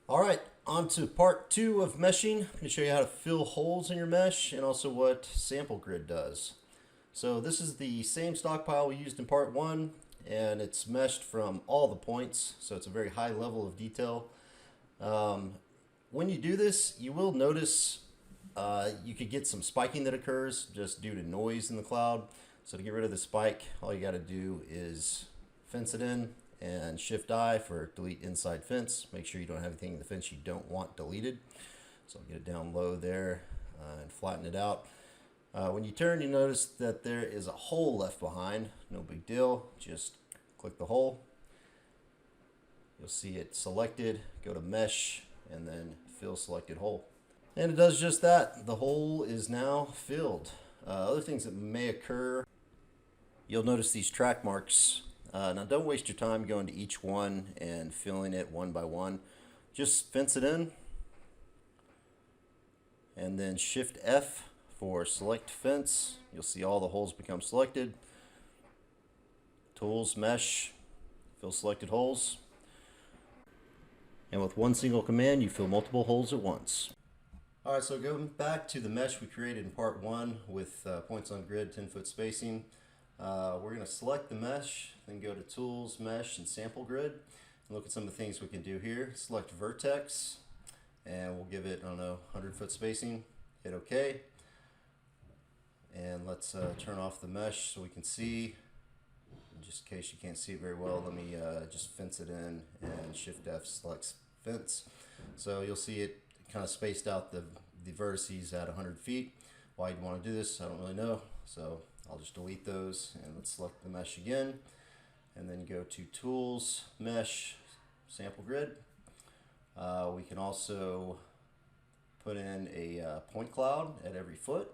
All right, on to part two of meshing. I'm going to show you how to fill holes in your mesh and also what sample grid does. So this is the same stockpile we used in part one, and it's meshed from all the points, so it's a very high level of detail. When you do this, you will notice you could get some spiking that occurs just due to noise in the cloud. So to get rid of the spike, all you got to do is fence it in and shift I for delete inside fence. Make sure you don't have anything in the fence you don't want deleted. So I'll get it down low there and flatten it out. When you turn, you notice that there is a hole left behind. No big deal, just click the hole. You'll see it selected, go to mesh, and then fill selected hole. And it does just that. The hole is now filled. Other things that may occur, you'll notice these track marks. Now don't waste your time going to each one and filling it one by one. Just fence it in and then shift F for select fence. You'll see all the holes become selected. Tools, mesh, fill selected holes. And with one single command, you fill multiple holes at once. All right, so going back to the mesh we created in part one with points on grid, 10-foot spacing. We're going to select the mesh, then go to Tools, Mesh, and Sample Grid. And look at some of the things we can do here. Select Vertex, and we'll give it, I don't know, 100-foot spacing. Hit OK. And let's turn off the mesh so we can see. Just in case you can't see it very well, let me just fence it in and Shift F selects fence. So you'll see it kind of spaced out the vertices at 100 feet. Why you'd want to do this, I don't really know. So I'll just delete those and let's select the mesh again and then go to Tools, Mesh, Sample Grid. We can also put in a point cloud at every foot.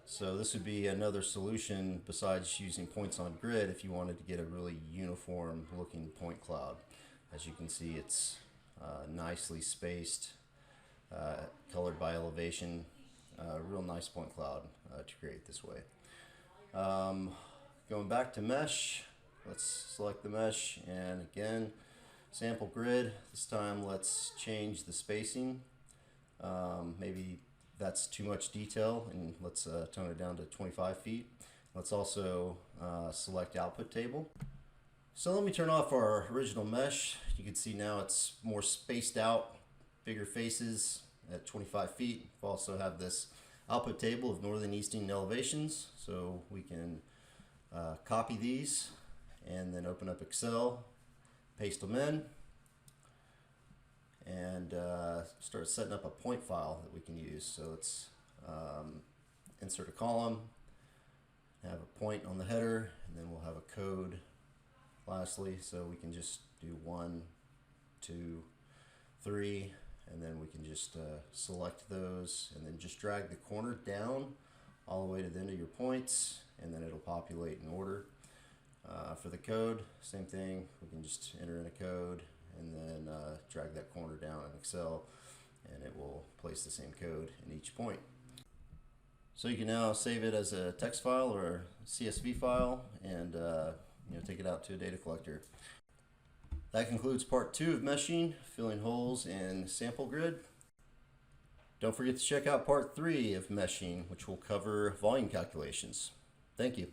So this would be another solution besides using points on grid if you wanted to get a really uniform looking point cloud. As you can see, it's nicely spaced, colored by elevation. Real nice point cloud to create this way. Going back to mesh, let's select the mesh and again sample grid. This time let's change the spacing. Maybe that's too much detail, and let's tone it down to 25 feet. Let's also select output table. So let me turn off our original mesh. You can see now it's more spaced out, bigger faces at 25 feet. We also have this output table of northern eastern elevations, so we can copy these and then open up Excel, paste them in, and start setting up a point file that we can use. So let's insert a column, have a point on the header, and then we'll have a code lastly, so we can just do 1, 2, 3, and then we can just select those and then just drag the corner down all the way to the end of your points, and then it'll populate in order. For the code, same thing. We can just enter in a code and then drag that corner down in Excel, and it will place the same code in each point. So you can now save it as a text file or a CSV file and take it out to a data collector. That concludes part two of meshing, filling holes in sample grid. Don't forget to check out part three of meshing, which will cover volume calculations. Thank you.